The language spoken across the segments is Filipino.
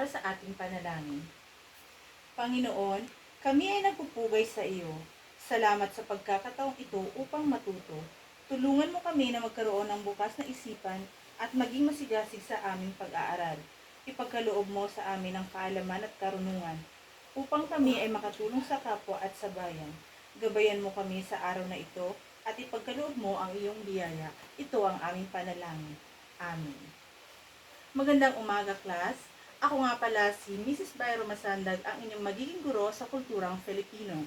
sa ating panalangin. Panginoon, kami ay nagpupugay sa iyo. Salamat sa pagkakataong ito upang matuto. Tulungan mo kami na magkaroon ng bukas na isipan at maging masigasig sa aming pag-aaral. Ipagkaloob mo sa amin ang kaalaman at karunungan upang kami ay makatulong sa kapwa at sa bayan. Gabayan mo kami sa araw na ito at ipagkaloob mo ang iyong biyaya. Ito ang aming panalangin. Amen. Magandang umaga, class. Ako nga pala si Mrs. Byro Masandag, ang inyong magiging guro sa kulturang Filipino.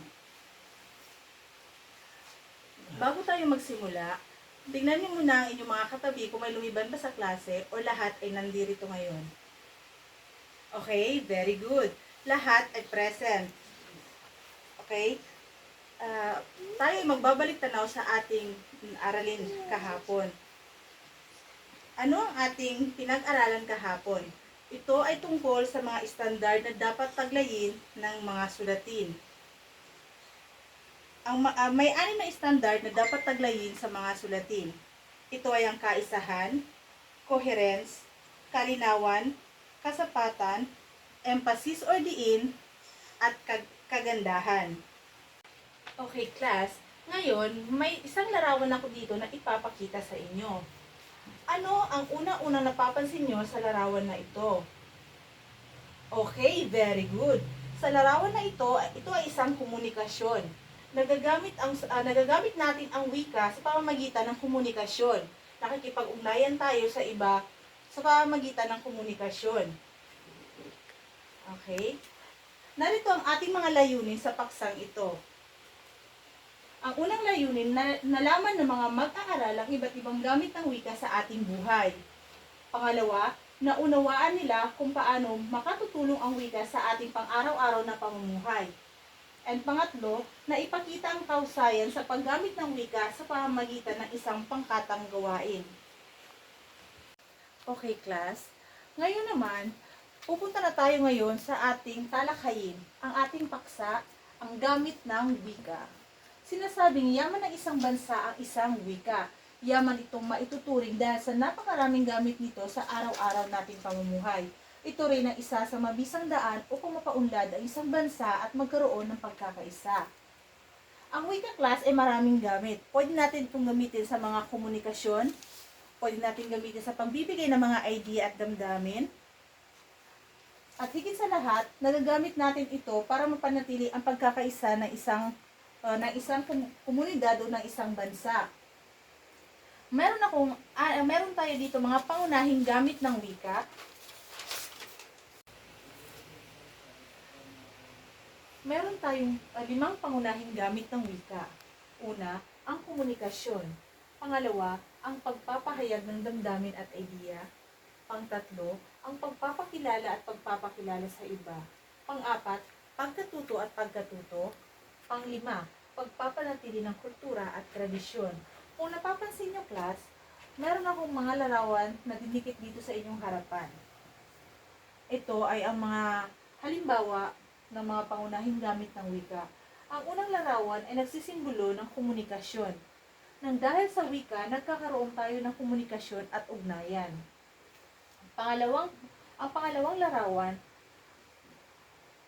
Bago tayo magsimula, tingnan niyo muna ang inyong mga katabi kung may lumiban ba sa klase o lahat ay nandirito ngayon. Okay, very good. Lahat ay present. Okay? Tayo ay magbabalik tanaw sa ating aralin kahapon. Ano ang ating pinag-aralan kahapon? Ito ay tungkol sa mga standard na dapat taglayin ng mga sulatin. May 6 na standard na dapat taglayin sa mga sulatin. Ito ay ang kaisahan, coherence, kalinawan, kasapatan, emphasis or diin, at kagandahan. Okay, class. Ngayon, may isang larawan ako dito na ipapakita sa inyo. Ano ang una-unang napapansin nyo sa larawan na ito? Okay, very good. Sa larawan na ito ay isang komunikasyon. Nagagamit natin ang wika sa pamamagitan ng komunikasyon. Nakikipag-ugnayan tayo sa iba sa pamamagitan ng komunikasyon. Okay? Narito ang ating mga layunin sa paksang ito. Ang unang layunin, nalaman ng mga mag-aaral ang iba't ibang gamit ng wika sa ating buhay. Pangalawa, naunawaan nila kung paano makatutulong ang wika sa ating pang-araw-araw na pamumuhay. And pangatlo, naipakita ang kausayan sa paggamit ng wika sa pamamagitan ng isang pangkatang gawain. Okay, class. Ngayon naman, pupunta na tayo ngayon sa ating talakayin, ang ating paksa, ang gamit ng wika. Sinasabing yaman ng isang bansa ang isang wika. Yaman itong maituturing dahil sa napakaraming gamit nito sa araw-araw nating pamumuhay. Ito rin ang isa sa mabisang daan upang mapaunlad ang isang bansa at magkaroon ng pagkakaisa. Ang wika, class, ay maraming gamit. Pwede natin itong gamitin sa mga komunikasyon, pwede natin gamitin sa pagbibigay ng mga idea at damdamin, at higit sa lahat, nagagamit natin ito para mapanatili ang pagkakaisa ng isang komunidad o ng isang bansa. Meron tayo dito mga pangunahing gamit ng wika. Meron tayong 5 pangunahing gamit ng wika. Una, ang komunikasyon. Pangalawa, ang pagpapahayag ng damdamin at idea. Pangtatlo, ang pagpapakilala at pagpapakilala sa iba. Pang-apat, pagkatuto at pagkatuto. Pang-5, pagpapanatili ng kultura at tradisyon. Kung napapansin nyo, class, meron akong mga larawan na dinikit dito sa inyong harapan. Ito ay ang mga halimbawa ng mga pangunahing gamit ng wika. Ang unang larawan ay nagsisimbolo ng komunikasyon. Nang dahil sa wika, nagkakaroon tayo ng komunikasyon at ugnayan. Ang pangalawang larawan,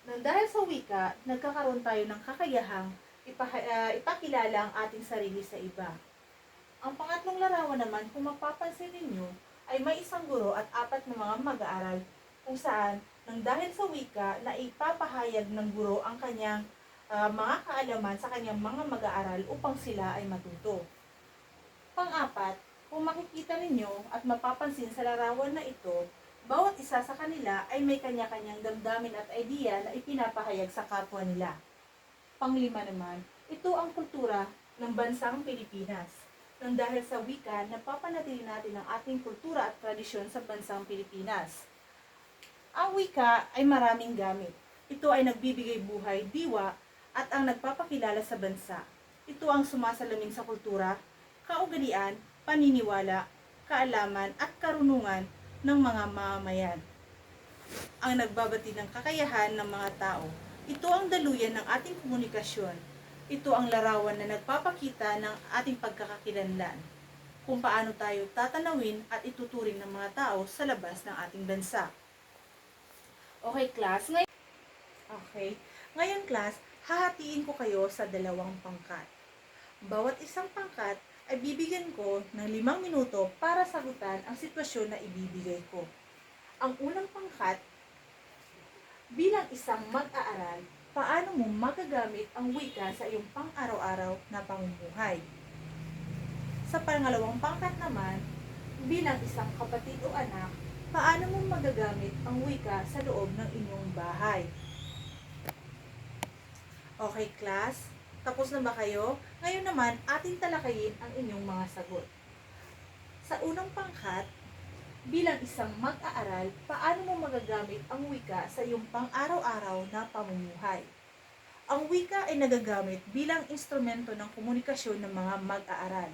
nang dahil sa wika, nagkakaroon tayo ng kakayahang ipakilala ang ating sarili sa iba. Ang pangatlong larawan naman, kung mapapansin ninyo, ay may isang guro at 4 na mga mag-aaral kung saan, nang dahil sa wika, na ipapahayag ng guro ang kanyang mga kaalaman sa kanyang mga mag-aaral upang sila ay matuto. Pang-4, kung makikita ninyo at mapapansin sa larawan na ito, bawat isa sa kanila ay may kanya-kanyang damdamin at idea na ipinapahayag sa kapwa nila. Pang-5 naman, ito ang kultura ng bansang Pilipinas. Nang dahil sa wika, napapanatili natin ang ating kultura at tradisyon sa bansang Pilipinas. Ang wika ay maraming gamit. Ito ay nagbibigay buhay, diwa, at ang nagpapakilala sa bansa. Ito ang sumasalamin sa kultura, kaugalian, paniniwala, kaalaman at karunungan ng mga mamamayan. Ang nagbabati ng kakayahan ng mga tao. Ito ang daluyan ng ating komunikasyon. Ito ang larawan na nagpapakita ng ating pagkakakilanlan, kung paano tayo tatanawin at ituturing ng mga tao sa labas ng ating bansa. Okay, class. Ngayon, class, hahatiin ko kayo sa dalawang pangkat. Bawat isang pangkat ay bibigyan ko ng 5 minuto para sagutan ang sitwasyon na ibibigay ko. Ang unang pangkat, bilang isang mag-aaral, paano mo magagamit ang wika sa iyong pang-araw-araw na pamumuhay? Sa pangalawang pangkat naman, bilang isang kapatid o anak, paano mo magagamit ang wika sa loob ng inyong bahay? Okay, class? Tapos na ba kayo? Ngayon naman, ating talakayin ang inyong mga sagot. Sa unang pangkat, bilang isang mag-aaral, paano mo magagamit ang wika sa iyong pang-araw-araw na pamumuhay? Ang wika ay nagagamit bilang instrumento ng komunikasyon ng mga mag-aaral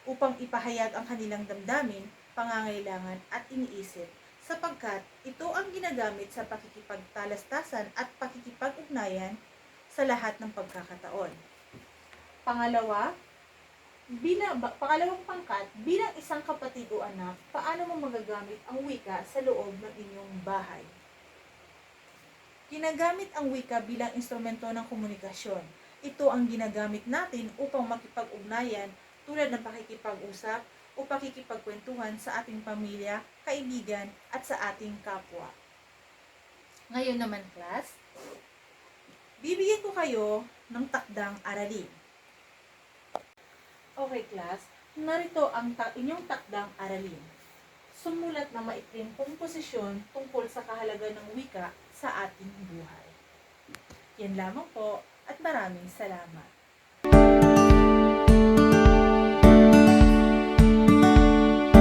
upang ipahayag ang kanilang damdamin, pangangailangan at iniisip sapagkat ito ang ginagamit sa pakikipagtalastasan at pakikipag-ugnayan sa lahat ng pagkakataon. Pangalawang pangkat, bilang isang kapatid o anak, paano mo magagamit ang wika sa loob ng inyong bahay? Ginagamit ang wika bilang instrumento ng komunikasyon. Ito ang ginagamit natin upang makipag-ugnayan tulad ng pakikipag-usap o pakikipagkwentuhan sa ating pamilya, kaibigan at sa ating kapwa. Ngayon naman, class, bibigyan ko kayo ng takdang aralin. Okay, class, narito ang inyong takdang aralin. Sumulat na maikling komposisyon tungkol sa kahalagan ng wika sa ating buhay. Yan lamang po at maraming salamat.